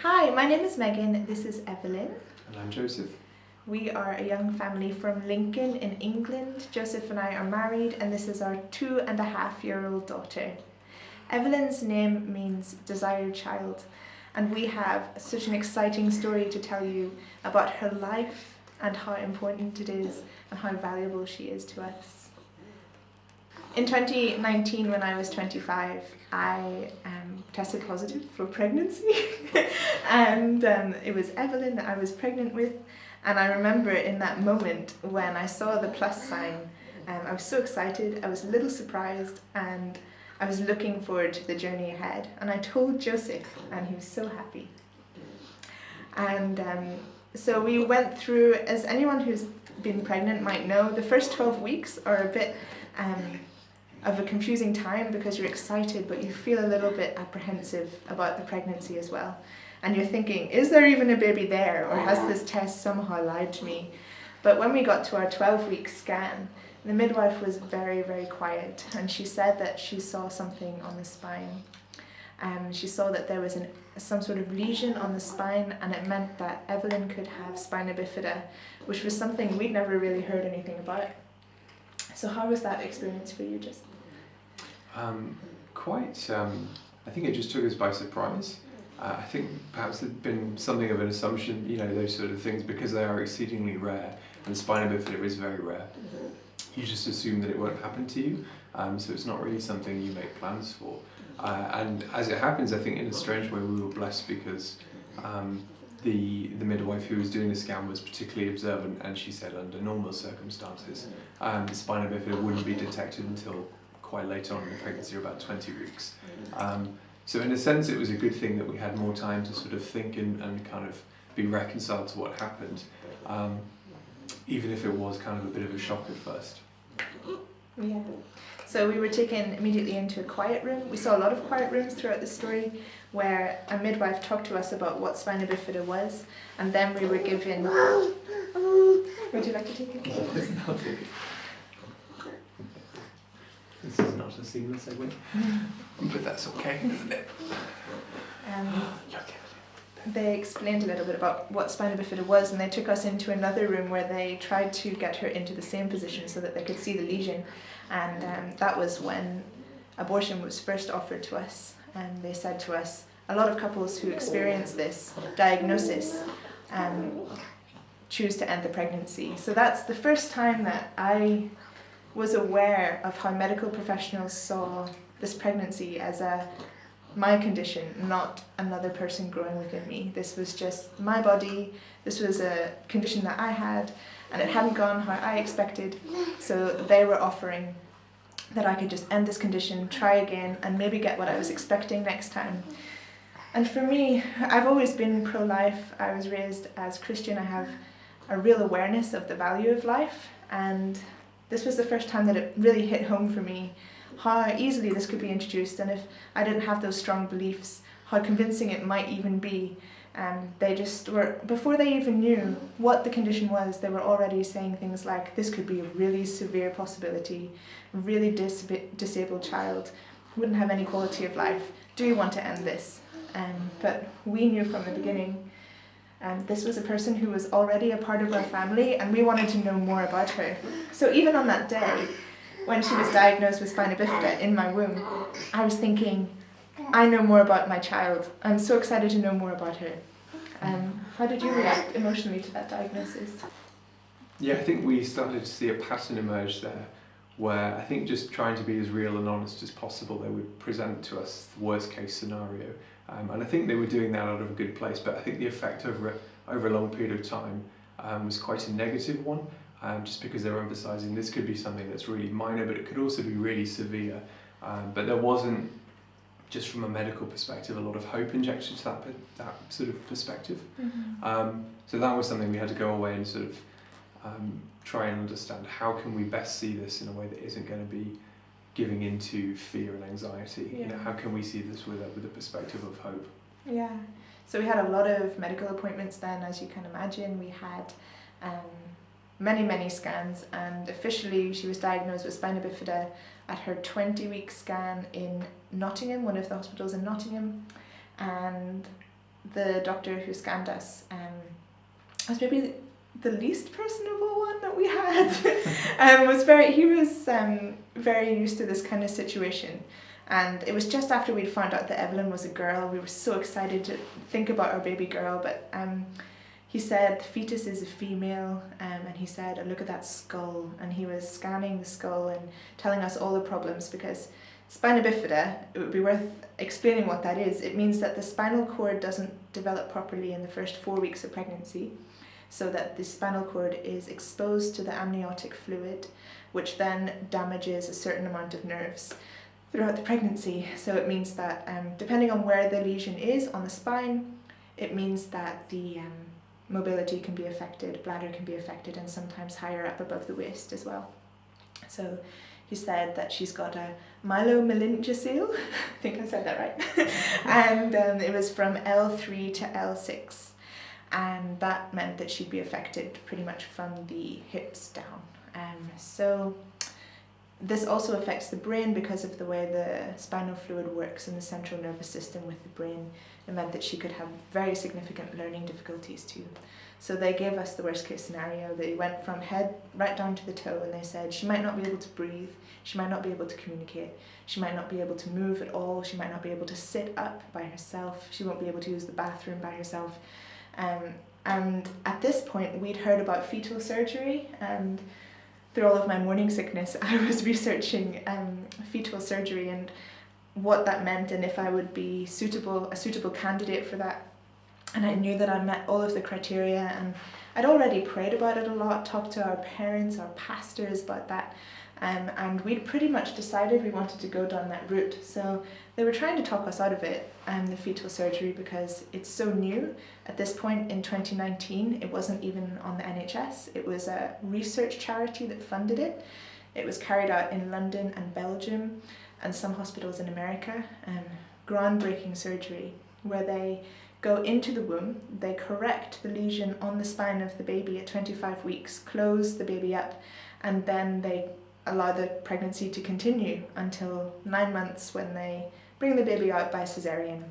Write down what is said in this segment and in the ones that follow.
Hi, my name is Megan, this is Evelyn. And I'm Joseph. We are a young family from Lincoln in England. Joseph and I are married and this is our 2.5-year-old daughter. Evelyn's name means desired child, and we have such an exciting story to tell you about her life and how important it is and how valuable she is to us. In 2019, when I was 25, I tested positive for pregnancy and it was Evelyn that I was pregnant with, and I remember in that moment when I saw the plus sign, I was so excited, I was a little surprised, and I was looking forward to the journey ahead, and I told Joseph and he was so happy. And so we went through, as anyone who's been pregnant might know, the first 12 weeks are a bit of a confusing time because you're excited but you feel a little bit apprehensive about the pregnancy as well. And you're thinking, is there even a baby there, or has this test somehow lied to me? But when we got to our 12-week scan, the midwife was very, very quiet, and she said that she saw something on the spine. She saw that there was some sort of lesion on the spine, and it meant that Evelyn could have spinabifida, which was something we'd never really heard anything about. So how was that experience for you, Jess? I think it just took us by surprise. I think perhaps there'd been something of an assumption, those sort of things, because they are exceedingly rare, and spina bifida is very rare. You just assume that it won't happen to you, so it's not really something you make plans for. And as it happens, I think in a strange way we were blessed because the midwife who was doing the scan was particularly observant, and she said under normal circumstances the spina bifida wouldn't be detected until quite later on in the pregnancy, about 20 weeks. So in a sense it was a good thing that we had more time to sort of think and kind of be reconciled to what happened, even if it was kind of a bit of a shock at first. Yeah. So we were taken immediately into a quiet room. We saw a lot of quiet rooms throughout the story where a midwife talked to us about what spina bifida was, and then we were given... Would you like to take it? I'll take it. This is not a seamless segue, but that's okay, isn't it? They explained a little bit about what spina bifida was, and they took us into another room where they tried to get her into the same position so that they could see the lesion, and that was when abortion was first offered to us. And they said to us, a lot of couples who experience this diagnosis choose to end the pregnancy. So that's the first time that I was aware of how medical professionals saw this pregnancy as my condition, not another person growing within me. This was just my body, this was a condition that I had, and it hadn't gone how I expected, so they were offering that I could just end this condition, try again, and maybe get what I was expecting next time. And for me, I've always been pro-life. I was raised as Christian. I have a real awareness of the value of life, and this was the first time that it really hit home for me how easily this could be introduced, and if I didn't have those strong beliefs, how convincing it might even be. They just were, before they even knew what the condition was, they were already saying things like, this could be a really severe possibility, a really disabled child, wouldn't have any quality of life, do you want to end this? But we knew from the beginning, this was a person who was already a part of our family, and we wanted to know more about her. So even on that day, when she was diagnosed with spina bifida in my womb, I was thinking, I know more about my child. I'm so excited to know more about her. How did you react emotionally to that diagnosis? Yeah, I think we started to see a pattern emerge there, where I think just trying to be as real and honest as possible, they would present to us the worst case scenario. And I think they were doing that out of a good place, but I think the effect over a long period of time was quite a negative one. Just because they were emphasising this could be something that's really minor, but it could also be really severe. But there wasn't, just from a medical perspective, a lot of hope injected to that sort of perspective. Mm-hmm. So that was something we had to go away and sort of try and understand, how can we best see this in a way that isn't going to be giving into fear and anxiety? Yeah. How can we see this with a perspective of hope? Yeah. So we had a lot of medical appointments then, as you can imagine. We had many scans, and officially she was diagnosed with spina bifida at her 20-week scan in Nottingham, one of the hospitals in Nottingham, and the doctor who scanned us was maybe the least personable one that we had. He was very used to this kind of situation. And it was just after we'd found out that Evelyn was a girl. We were so excited to think about our baby girl, but he said the fetus is a female, and he said, oh, look at that skull. And he was scanning the skull and telling us all the problems, because spinabifida, it would be worth explaining what that is. It means that the spinal cord doesn't develop properly in the first 4 weeks of pregnancy, so that the spinal cord is exposed to the amniotic fluid, which then damages a certain amount of nerves throughout the pregnancy. So it means that depending on where the lesion is on the spine, it means that the mobility can be affected, bladder can be affected, and sometimes higher up above the waist as well. So he said that she's got a myelomyelingocele, I think I said that right, and it was from L3 to L6, and that meant that she'd be affected pretty much from the hips down. So this also affects the brain because of the way the spinal fluid works in the central nervous system with the brain. It meant that she could have very significant learning difficulties too. So they gave us the worst case scenario. They went from head right down to the toe, and they said she might not be able to breathe, she might not be able to communicate, she might not be able to move at all, she might not be able to sit up by herself, she won't be able to use the bathroom by herself. And at this point we'd heard about fetal surgery, and through all of my morning sickness I was researching fetal surgery and what that meant, and if I would be a suitable candidate for that. And I knew that I met all of the criteria, and I'd already prayed about it a lot, talked to our parents, our pastors about that, and we'd pretty much decided we wanted to go down that route. So they were trying to talk us out of it, the fetal surgery, because it's so new. At this point in 2019, it wasn't even on the NHS. It was a research charity that funded it. It was carried out in London and Belgium and some hospitals in America. Groundbreaking surgery where they go into the womb, they correct the lesion on the spine of the baby at 25 weeks, close the baby up, and then they allow the pregnancy to continue until 9 months, when they bring the baby out by cesarean.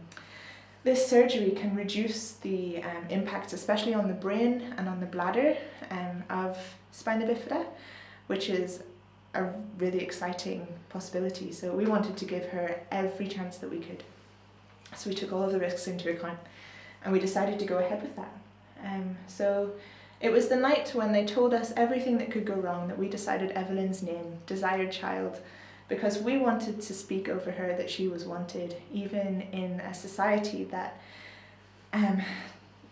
This surgery can reduce the impacts, especially on the brain and on the bladder, of spina bifida, which is a really exciting possibility. So we wanted to give her every chance that we could. So we took all of the risks into account, and we decided to go ahead with that. So it was the night when they told us everything that could go wrong that we decided Evelyn's name, desired child, because we wanted to speak over her that she was wanted, even in a society that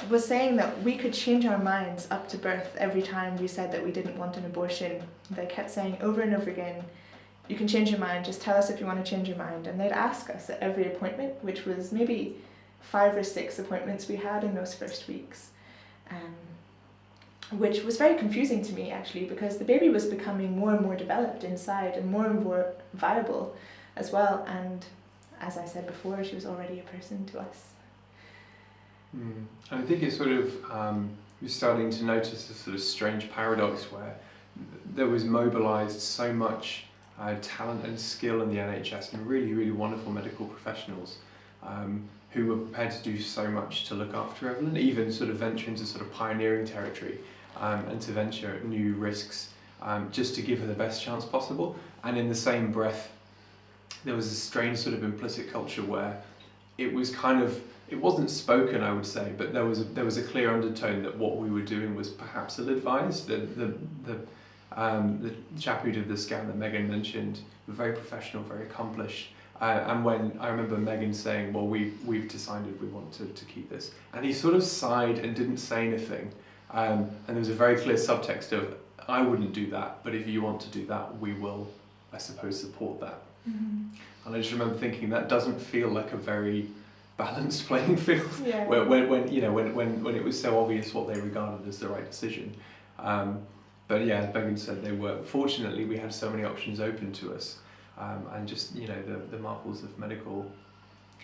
was saying that we could change our minds up to birth every time we said that we didn't want an abortion. They kept saying over and over again, you can change your mind, just tell us if you want to change your mind. And they'd ask us at every appointment, which was maybe 5 or 6 appointments we had in those first weeks, which was very confusing to me actually, because the baby was becoming more and more developed inside and more viable as well. And as I said before, she was already a person to us. I think it's sort of, you're starting to notice a sort of strange paradox where there was mobilised so much talent and skill in the NHS and really, really wonderful medical professionals who were prepared to do so much to look after Evelyn, even sort of venture into sort of pioneering territory and to venture at new risks just to give her the best chance possible. And in the same breath, there was a strange sort of implicit culture where it was kind of, it wasn't spoken, I would say, but there was a clear undertone that what we were doing was perhaps ill-advised. The chap who did the scan that Meghan mentioned, very professional, very accomplished. And when I remember Meghan saying, well, we've decided we want to keep this. And he sort of sighed and didn't say anything. And there was a very clear subtext of, I wouldn't do that, but if you want to do that, we will, I suppose, support that. Mm-hmm. And I just remember thinking, that doesn't feel like a very balanced playing field, yeah. when it was so obvious what they regarded as the right decision. But yeah, as Meghan said, they were, fortunately we had so many options open to us, and just the marvels of medical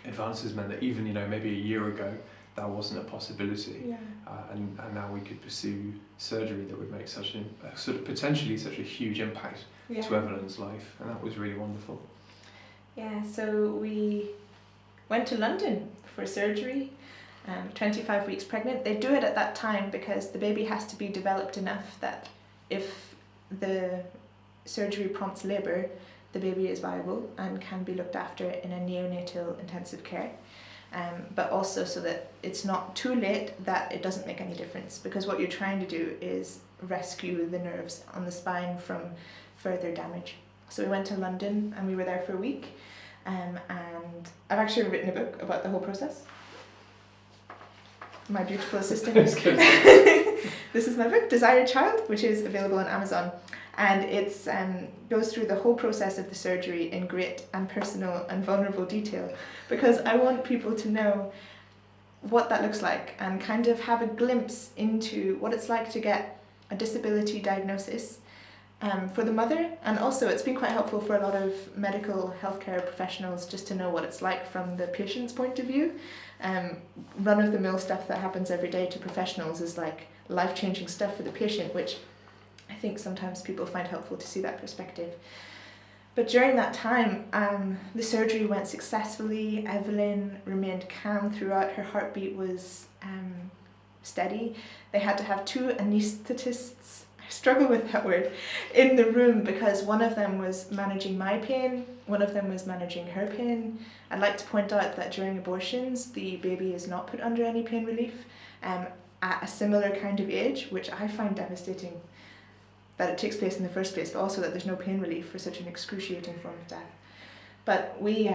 advances meant that even maybe a year ago that wasn't a possibility, yeah. And now we could pursue surgery that would make such a sort of potentially such a huge impact, yeah. to Evelyn's life, and that was really wonderful. Yeah, so we went to London for surgery, 25 weeks pregnant. They do it at that time because the baby has to be developed enough that if the surgery prompts labour, the baby is viable and can be looked after in a neonatal intensive care. But also so that it's not too late that it doesn't make any difference, because what you're trying to do is rescue the nerves on the spine from further damage. So we went to London and we were there for a week, and I've actually written a book about the whole process. My beautiful assistant. This is my book, Desired Child, which is available on Amazon. And it's goes through the whole process of the surgery in great and personal and vulnerable detail, because I want people to know what that looks like and kind of have a glimpse into what it's like to get a disability diagnosis for the mother. And also it's been quite helpful for a lot of medical healthcare professionals just to know what it's like from the patient's point of view. Run-of-the-mill stuff that happens every day to professionals is like life-changing stuff for the patient, which I think sometimes people find helpful to see that perspective. But during that time, the surgery went successfully. Evelyn remained calm throughout. Her heartbeat was steady. They had to have 2 anaesthetists, I struggle with that word, in the room because one of them was managing my pain, one of them was managing her pain. I'd like to point out that during abortions, the baby is not put under any pain relief at a similar kind of age, which I find devastating, that it takes place in the first place, but also that there's no pain relief for such an excruciating form of death. But we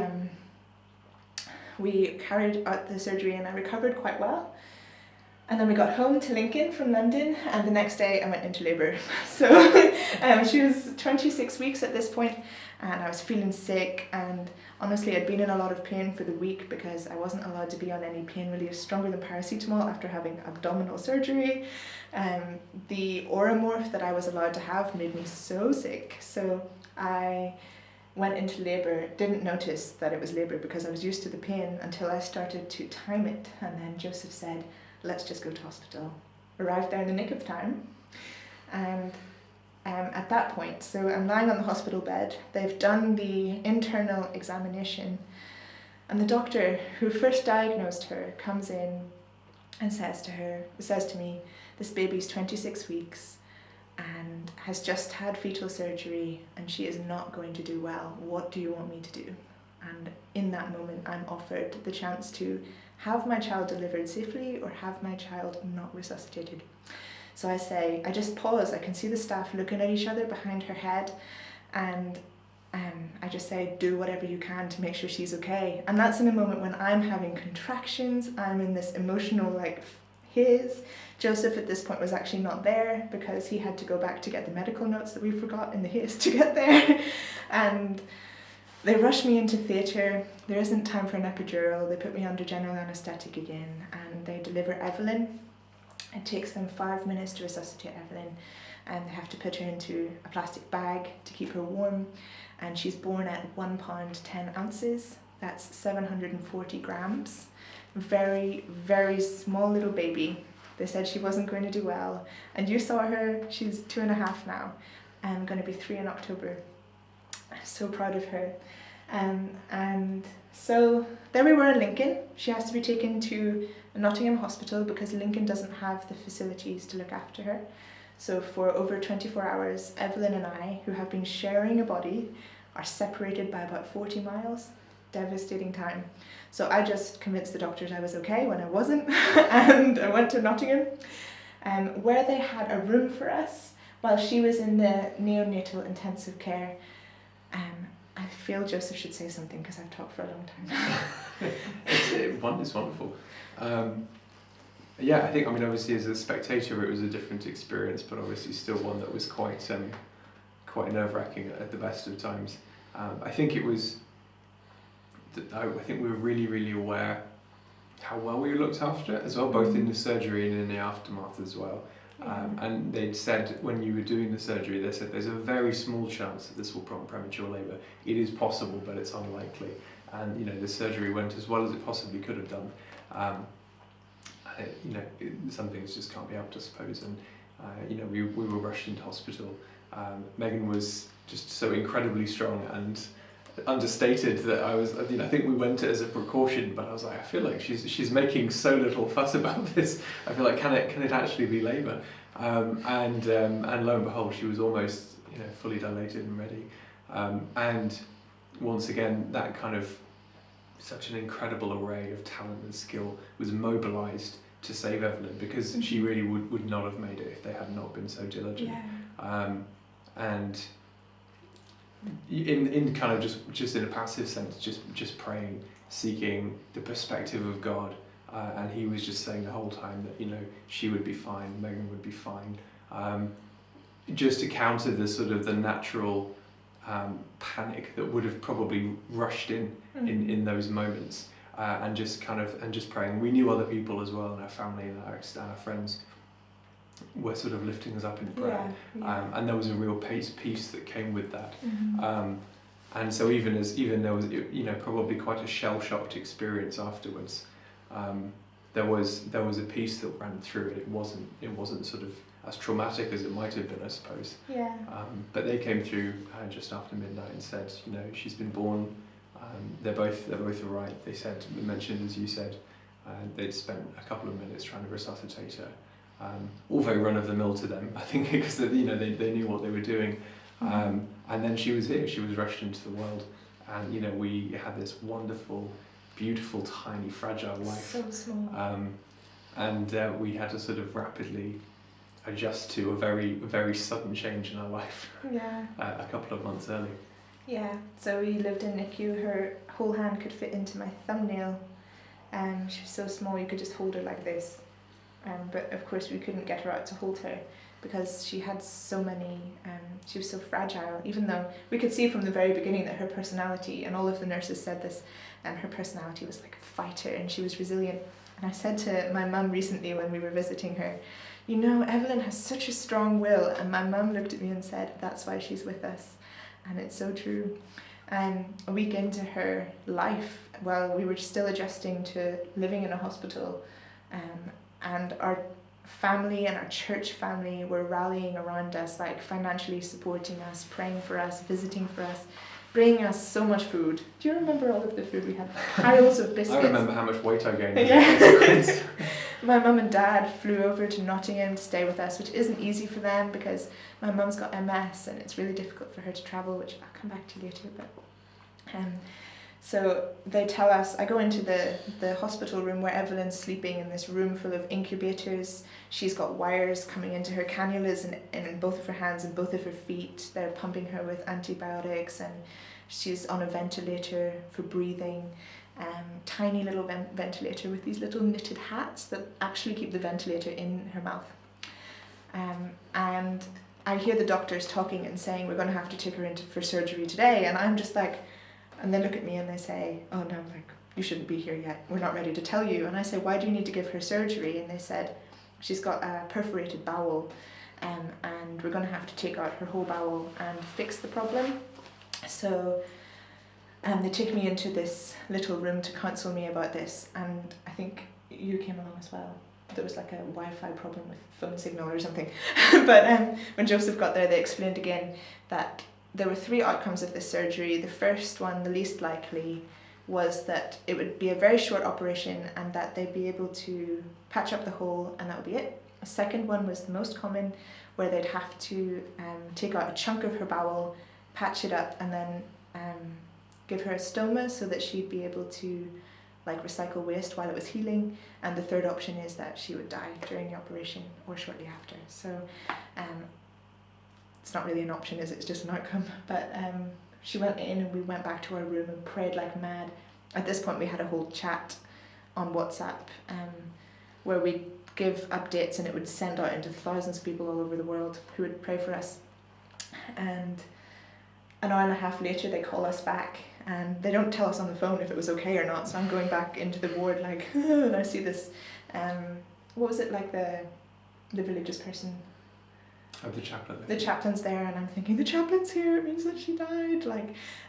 carried out the surgery and I recovered quite well. And then we got home to Lincoln from London, and the next day I went into labour. So she was 26 weeks at this point, and I was feeling sick, and honestly I'd been in a lot of pain for the week because I wasn't allowed to be on any pain relief stronger than paracetamol after having abdominal surgery. The Oromorph that I was allowed to have made me so sick, so I went into labour, didn't notice that it was labour because I was used to the pain until I started to time it, and then Joseph said, let's just go to hospital. Arrived there in the nick of time, and at that point, so I'm lying on the hospital bed, they've done the internal examination, and the doctor who first diagnosed her comes in and says to me, this baby's 26 weeks and has just had fetal surgery and she is not going to do well. What do you want me to do? And in that moment, I'm offered the chance to have my child delivered safely or have my child not resuscitated. So I just pause. I can see the staff looking at each other behind her head, and I just say, do whatever you can to make sure she's okay. And that's in a moment when I'm having contractions, I'm in this emotional haze. Joseph at this point was actually not there because he had to go back to get the medical notes that we forgot in the haste to get there. And they rush me into theatre. There isn't time for an epidural. They put me under general anaesthetic again, and they deliver Evelyn. It takes them 5 minutes to resuscitate Evelyn, and they have to put her into a plastic bag to keep her warm. And she's born at 1 pound 10 ounces. That's 740 grams. Very, very small little baby. They said she wasn't going to do well. And you saw her. She's 2.5 now. I'm going to be 3 in October. I'm so proud of her. And so there we were in Lincoln. She has to be taken to Nottingham Hospital because Lincoln doesn't have the facilities to look after her. So for over 24 hours, Evelyn and I, who have been sharing a body, are separated by about 40 miles. Devastating time. So I just convinced the doctors I was okay when I wasn't, and I went to Nottingham, where they had a room for us while she was in the neonatal intensive care. I feel Joseph should say something because I've talked for a long time. It's wonderful. Yeah, I think, obviously as a spectator it was a different experience, but obviously still one that was quite nerve-wracking at the best of times. I think we were really, really aware how well we were looked after as well, both in the surgery and in the aftermath as well. And they'd said when you were doing the surgery, they said there's a very small chance that this will prompt premature labour. It is possible, but it's unlikely. And the surgery went as well as it possibly could have done. Some things just can't be helped, I suppose. And we were rushed into hospital. Meghan was just so incredibly strong and understated that I was, I think we went as a precaution, but I was like, I feel like she's making so little fuss about this. I feel like, can it actually be labour? And lo and behold, she was almost, fully dilated and ready. And once again, that kind of such an incredible array of talent and skill was mobilised to save Evelyn, because she really would not have made it if they had not been so diligent. Yeah. And in kind of just in a passive sense, just praying, seeking the perspective of God, and he was just saying the whole time that she would be fine, Meghan would be fine, just to counter the sort of the natural panic that would have probably rushed in those moments, and just praying. We knew other people as well in our family and our friends were sort of lifting us up in prayer, and there was a real peace that came with that. And so even there was probably quite a shell-shocked experience afterwards, there was a peace that ran through it. It wasn't sort of as traumatic as it might have been, I suppose. Yeah. But they came through just after midnight and said, she's been born. They're both all right. They mentioned, as you said, they'd spent a couple of minutes trying to resuscitate her. All very run of the mill to them, I think, because they knew what they were doing. And then she was here. She was rushed into the world, and we had this wonderful, beautiful, tiny, fragile life. So small. And we had to sort of rapidly adjust to a very, very sudden change in our life. Yeah. A couple of months early. Yeah. So we lived in NICU. Her whole hand could fit into my thumbnail. She was so small you could just hold her like this. But of course we couldn't get her out to hold her because she had so many, she was so fragile, even though we could see from the very beginning that her personality, and all of the nurses said this, her personality was like a fighter and she was resilient. And I said to my mum recently when we were visiting her, Evelyn has such a strong will, and my mum looked at me and said, that's why she's with us. And it's so true. A week into her life, while we were still adjusting to living in a hospital, and our family and our church family were rallying around us, like financially supporting us, praying for us, visiting for us, bringing us so much food. Do you remember all of the food we had? Piles of biscuits. I remember how much weight I gained. Yeah. My mum and dad flew over to Nottingham to stay with us, which isn't easy for them because my mum's got MS and it's really difficult for her to travel, which I'll come back to later. But so they tell us, I go into the hospital room where Evelyn's sleeping in this room full of incubators. She's got wires coming into her, cannulas in both of her hands and both of her feet. They're pumping her with antibiotics and she's on a ventilator for breathing. Tiny little ventilator with these little knitted hats that actually keep the ventilator in her mouth. And I hear the doctors talking and saying, we're going to have to take her in for surgery today. And I'm just like, and they look at me and they say, oh no, you shouldn't be here yet. We're not ready to tell you. And I say, why do you need to give her surgery? And they said, she's got a perforated bowel, and we're going to have to take out her whole bowel and fix the problem. So they take me into this little room to counsel me about this, and I think you came along as well. There was like a Wi-Fi problem with phone signal or something. But when Joseph got there, they explained again that there were 3 outcomes of this surgery. The first one, the least likely, was that it would be a very short operation and that they'd be able to patch up the hole and that would be it. The second one was the most common, where they'd have to take out a chunk of her bowel, patch it up, and then give her a stoma so that she'd be able to recycle waste while it was healing. And the third option is that she would die during the operation or shortly after. So it's not really an option, is it? It's just an outcome. But she went in and we went back to our room and prayed like mad. At this point we had a whole chat on WhatsApp where we'd give updates and it would send out into thousands of people all over the world who would pray for us. And an hour and a half later they call us back and they don't tell us on the phone if it was okay or not. So I'm going back into the ward and I see this, what was it, the religious person? Oh, the chaplain. The chaplain's there and I'm thinking, the chaplain's here, it means that she died.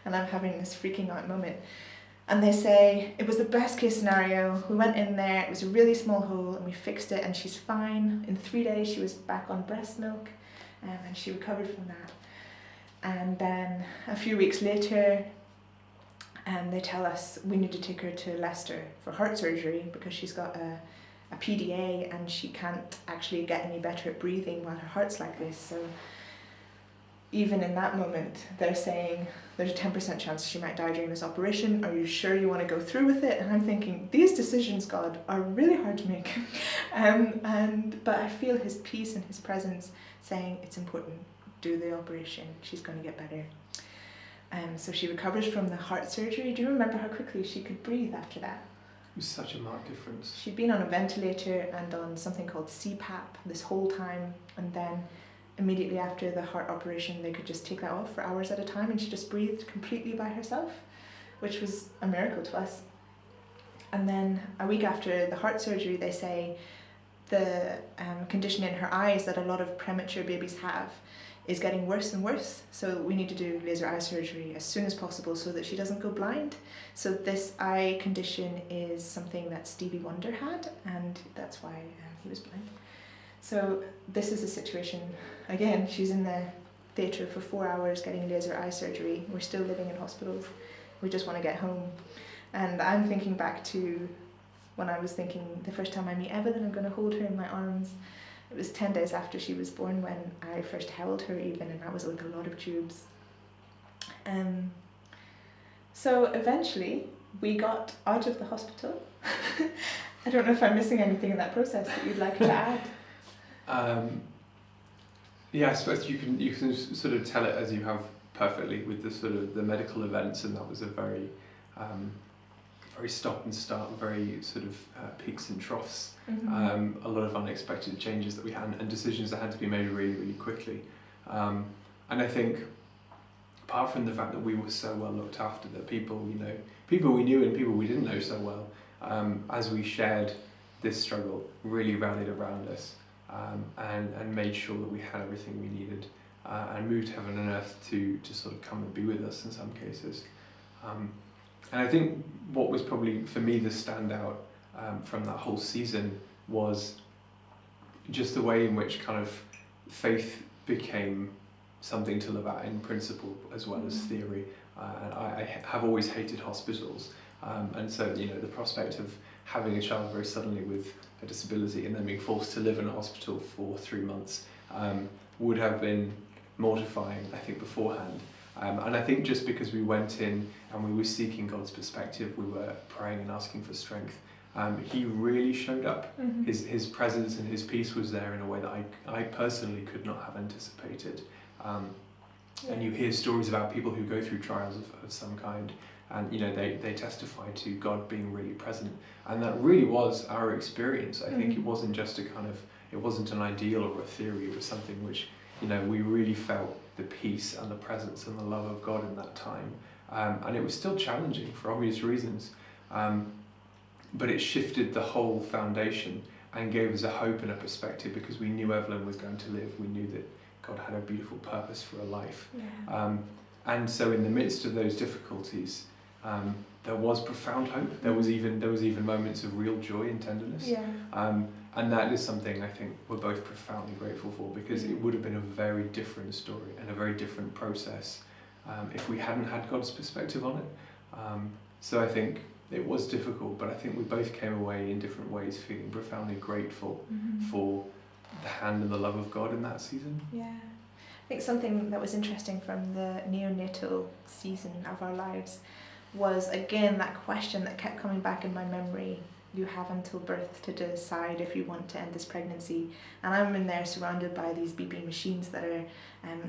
And I'm having this freaking out moment. And they say, it was the best case scenario. We went in there, it was a really small hole and we fixed it and she's fine. In 3 days she was back on breast milk and she recovered from that. And then a few weeks later, and they tell us we need to take her to Leicester for heart surgery because she's got a PDA and she can't actually get any better at breathing while her heart's like this. So even in that moment, they're saying there's a 10% chance she might die during this operation. Are you sure you want to go through with it? And I'm thinking, these decisions, God, are really hard to make. But I feel his peace and his presence saying it's important, do the operation, she's going to get better. So she recovers from the heart surgery. Do you remember how quickly she could breathe after that? It was such a marked difference. She'd been on a ventilator and on something called CPAP this whole time, and then immediately after the heart operation they could just take that off for hours at a time, and she just breathed completely by herself, which was a miracle to us. And then a week after the heart surgery, they say the condition in her eyes that a lot of premature babies have is getting worse and worse, so we need to do laser eye surgery as soon as possible so that she doesn't go blind. So this eye condition is something that Stevie Wonder had, and that's why he was blind. So this is a situation, again, she's in the theatre for 4 hours getting laser eye surgery. We're still living in hospitals. We just want to get home. And I'm thinking back to when I was thinking the first time I meet Evelyn, I'm going to hold her in my arms. It was 10 days after she was born when I first held her even, and that was with a lot of tubes. So eventually we got out of the hospital. I don't know if I'm missing anything in that process that you'd like to add. Yeah, I suppose you can sort of tell it as you have perfectly with the sort of the medical events, and that was a very very stop and start, very sort of peaks and troughs. A lot of unexpected changes that we had and decisions that had to be made really, really quickly. And I think, apart from the fact that we were so well looked after, that people we knew and people we didn't know so well, as we shared this struggle, really rallied around us and made sure that we had everything we needed and moved heaven and earth to sort of come and be with us in some cases. And I think what was probably, for me, the standout from that whole season was just the way in which kind of faith became something to live out in principle as well as theory. And I have always hated hospitals. And so, the prospect of having a child very suddenly with a disability and then being forced to live in a hospital for 3 months would have been mortifying, I think, beforehand. And I think just because we went in and we were seeking God's perspective, we were praying and asking for strength, he really showed up. His presence and his peace was there in a way that I personally could not have anticipated. And you hear stories about people who go through trials of some kind, and they testify to God being really present, and that really was our experience. I think it wasn't just it wasn't an ideal or a theory. It was something which we really felt the peace and the presence and the love of God in that time. And it was still challenging for obvious reasons, but it shifted the whole foundation and gave us a hope and a perspective, because we knew Evelyn was going to live. We knew that God had a beautiful purpose for her life. And so in the midst of those difficulties, there was profound hope. There was even moments of real joy and tenderness. And that is something I think we're both profoundly grateful for, because it would have been a very different story and a very different process if we hadn't had God's perspective on it. So I think it was difficult, but I think we both came away in different ways feeling profoundly grateful for the hand and the love of God in that season. I think something that was interesting from the neonatal season of our lives was, again, that question that kept coming back in my memory: you have until birth to decide if you want to end this pregnancy. And I'm in there surrounded by these beeping machines that are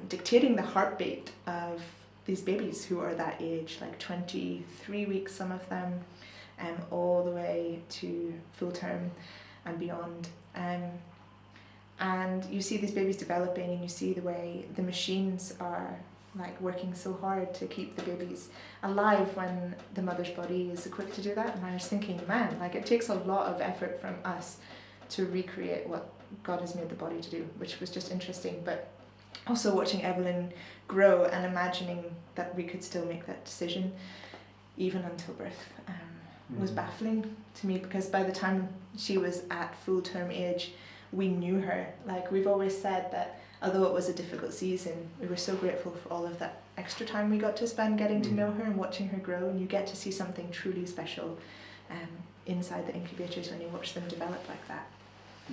dictating the heartbeat of these babies who are that age, like 23 weeks, some of them, all the way to full term and beyond. And you see these babies developing, and you see the way the machines are working so hard to keep the babies alive when the mother's body is equipped to do that. And I was thinking, man, it takes a lot of effort from us to recreate what God has made the body to do, which was just interesting. But also watching Evelyn grow and imagining that we could still make that decision even until birth was baffling to me, because by the time she was at full term age, we knew her. We've always said that although it was a difficult season, we were so grateful for all of that extra time we got to spend getting to know her and watching her grow, and you get to see something truly special inside the incubators when you watch them develop like that.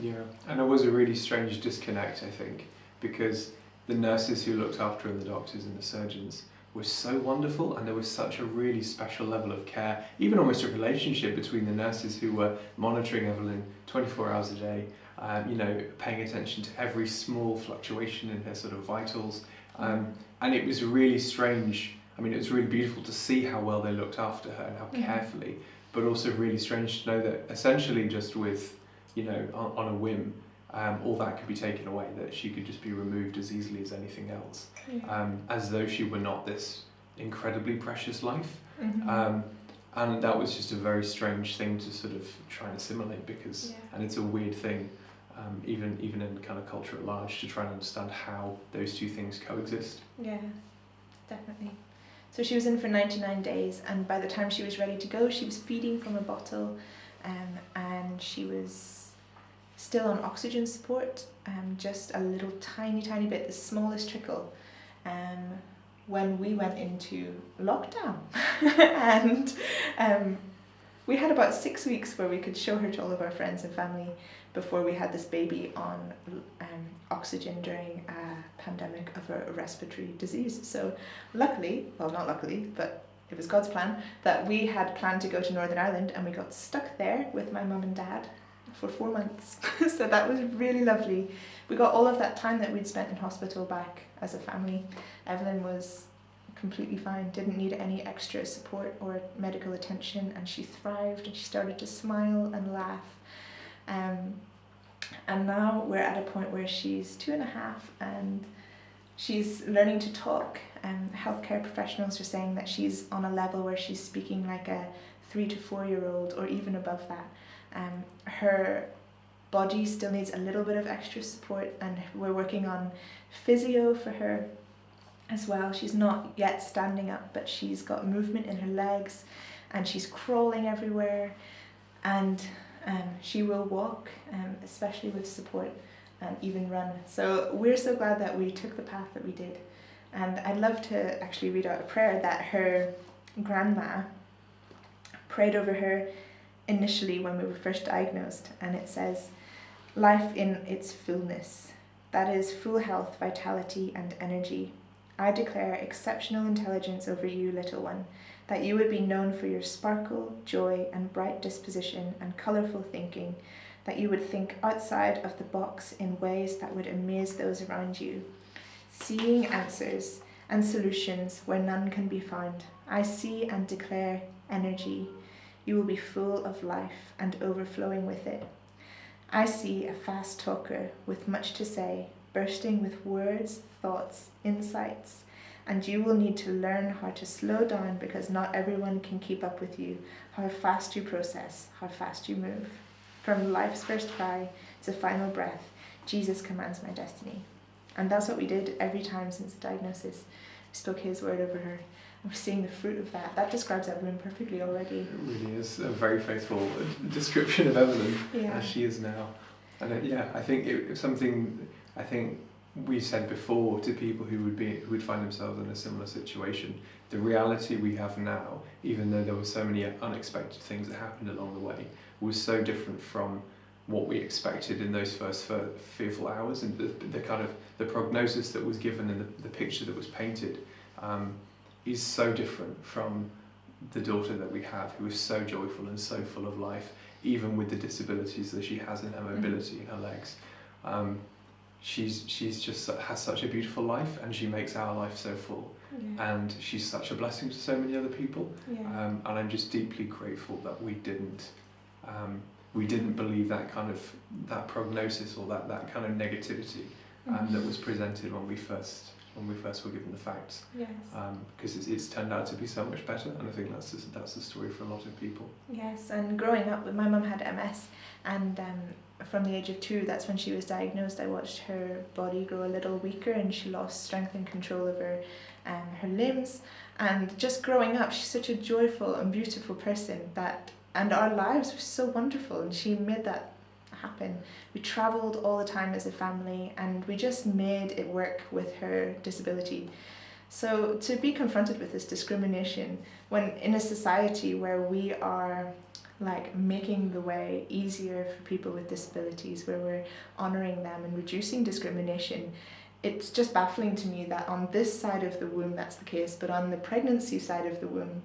Yeah, and it was a really strange disconnect, I think, because the nurses who looked after her and the doctors and the surgeons were so wonderful, and there was such a really special level of care, even almost a relationship between the nurses who were monitoring Evelyn 24 hours a day, paying attention to every small fluctuation in her sort of vitals. And it was really strange. I mean, it was really beautiful to see how well they looked after her and how carefully, but also really strange to know that essentially just with, on a whim, all that could be taken away, that she could just be removed as easily as anything else, as though she were not this incredibly precious life. And that was just a very strange thing to sort of try and assimilate, because, and it's a weird thing, even in kind of culture at large, to try and understand how those two things coexist. Yeah, definitely. So she was in for 99 days, and by the time she was ready to go, she was feeding from a bottle, and she was still on oxygen support, just a little tiny bit, the smallest trickle, when we went into lockdown. And we had about 6 weeks where we could show her to all of our friends and family before we had this baby on oxygen during a pandemic of a respiratory disease. So luckily, well, not luckily, but it was God's plan, that we had planned to go to Northern Ireland, and we got stuck there with my mum and dad for 4 months. So that was really lovely. We got all of that time that we'd spent in hospital back as a family. Evelyn was completely fine, didn't need any extra support or medical attention, and she thrived, and she started to smile and laugh. And now we're at a point where she's 2.5 and she's learning to talk. Healthcare professionals are saying that she's on a level where she's speaking like a 3 to 4 year old, or even above that. Her body still needs a little bit of extra support, and we're working on physio for her as well. She's not yet standing up, but she's got movement in her legs, and she's crawling everywhere, and she will walk, especially with support, and even run. So we're so glad that we took the path that we did. And I'd love to actually read out a prayer that her grandma prayed over her initially when we were first diagnosed, and it says, "Life in its fullness, that is full health, vitality and energy. I declare exceptional intelligence over you, little one, that you would be known for your sparkle, joy and bright disposition and colourful thinking, that you would think outside of the box in ways that would amaze those around you, seeing answers and solutions where none can be found. I see and declare energy. You will be full of life and overflowing with it. I see a fast talker with much to say, bursting with words, thoughts, insights, and you will need to learn how to slow down, because not everyone can keep up with you, how fast you process, how fast you move. From life's first cry to final breath, Jesus commands my destiny." And that's what we did every time since the diagnosis. We spoke his word over her. And we're seeing the fruit of that. That describes Evelyn perfectly already. It really is a very faithful description of Evelyn as she is now. And I think it's something I think we said before to people who would find themselves in a similar situation. The reality we have now, even though there were so many unexpected things that happened along the way, was so different from what we expected in those first fearful hours, and the kind of the prognosis that was given and the picture that was painted is so different from the daughter that we have, who is so joyful and so full of life, even with the disabilities that she has in her mobility in her legs. She's just has such a beautiful life, and she makes our life so full, and she's such a blessing to so many other people. And I'm just deeply grateful that we didn't believe that prognosis or that kind of negativity that was presented when we first were given the facts. Because it's turned out to be so much better, and I think that's the story for a lot of people. Yes, and growing up, my mum had MS, and from the age of 2, that's when she was diagnosed. I watched her body grow a little weaker, and she lost strength and control over her limbs. And just growing up, she's such a joyful and beautiful person, and our lives were so wonderful, and she made that happen. We travelled all the time as a family, and we just made it work with her disability. So to be confronted with this discrimination when in a society where we are like making the way easier for people with disabilities, where we're honouring them and reducing discrimination, it's just baffling to me that on this side of the womb that's the case, but on the pregnancy side of the womb,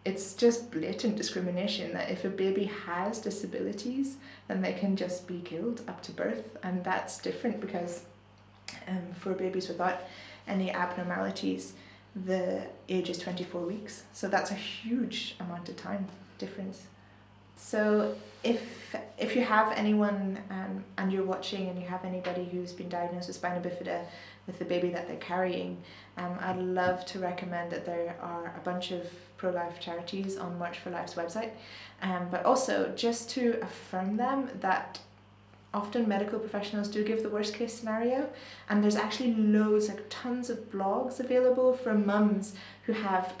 it's just blatant discrimination that if a baby has disabilities, then they can just be killed up to birth. And that's different because for babies without any abnormalities, the age is 24 weeks. So that's a huge amount of time difference. So if you have anyone and you're watching and you have anybody who's been diagnosed with spina bifida with the baby that they're carrying, I'd love to recommend that there are a bunch of pro-life charities on March for Life's website, but also just to affirm them that often medical professionals do give the worst case scenario, and there's actually loads, like tons of blogs available from mums who have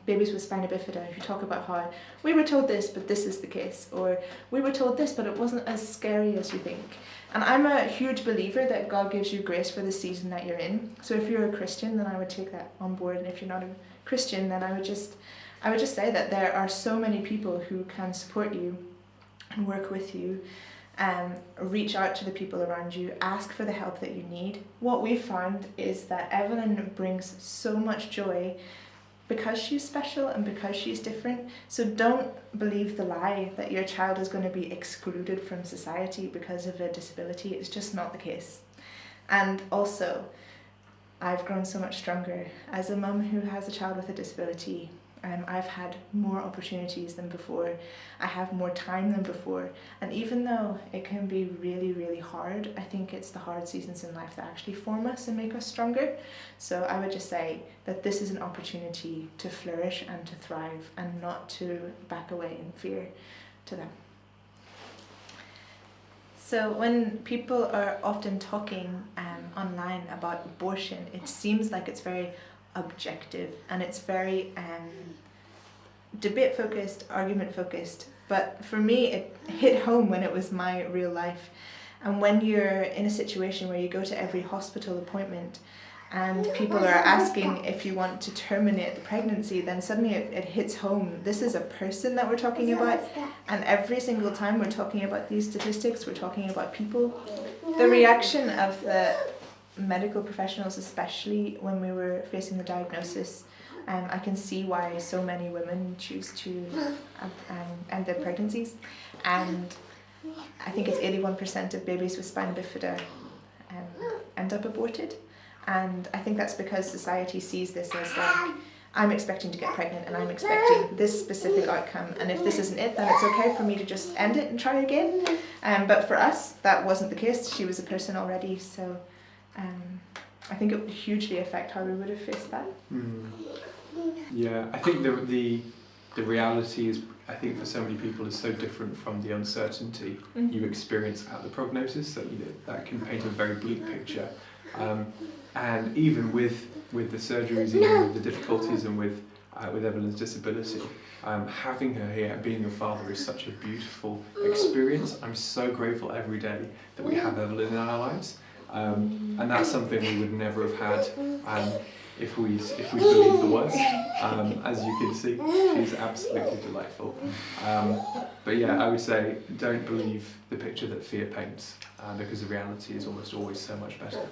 babies with spina bifida who talk about how we were told this but this is the case, or we were told this but it wasn't as scary as you think. And I'm a huge believer that God gives you grace for the season that you're in. So if you're a Christian, then I would take that on board, and if you're not a Christian, then I would just say that there are so many people who can support you and work with you. Reach out to the people around you, ask for the help that you need. What we've found is that Evelyn brings so much joy because she's special and because she's different. So don't believe the lie that your child is going to be excluded from society because of a disability. It's just not the case. And also, I've grown so much stronger as a mum who has a child with a disability. I've had more opportunities than before. I have more time than before. And even though it can be really, really hard, I think it's the hard seasons in life that actually form us and make us stronger. So I would just say that this is an opportunity to flourish and to thrive and not to back away in fear to them. So when people are often talking online about abortion, it seems like it's very objective and it's very debate focused, argument focused, but for me it hit home when it was my real life. And when you're in a situation where you go to every hospital appointment and people are asking if you want to terminate the pregnancy, then suddenly it hits home. This is a person that we're talking about, and every single time we're talking about these statistics, we're talking about people. The reaction of the medical professionals, especially when we were facing the diagnosis, I can see why so many women choose to end their pregnancies, and I think it's 81% of babies with spina bifida end up aborted, and I think that's because society sees this as like, I'm expecting to get pregnant and I'm expecting this specific outcome, and if this isn't it, then it's okay for me to just end it and try again. But for us, that wasn't the case. She was a person already, so I think it would hugely affect how we would have faced that. Yeah, I think the reality is, I think for so many people, is so different from the uncertainty you experience at the prognosis that that can paint a very bleak picture. And even with the surgeries, even with the difficulties, and with Evelyn's disability, having her here, being a father, is such a beautiful experience. I'm so grateful every day that we have Evelyn in our lives. And that's something we would never have had if we believe the worst. As you can see, she's absolutely delightful. But yeah, I would say don't believe the picture that fear paints, because the reality is almost always so much better.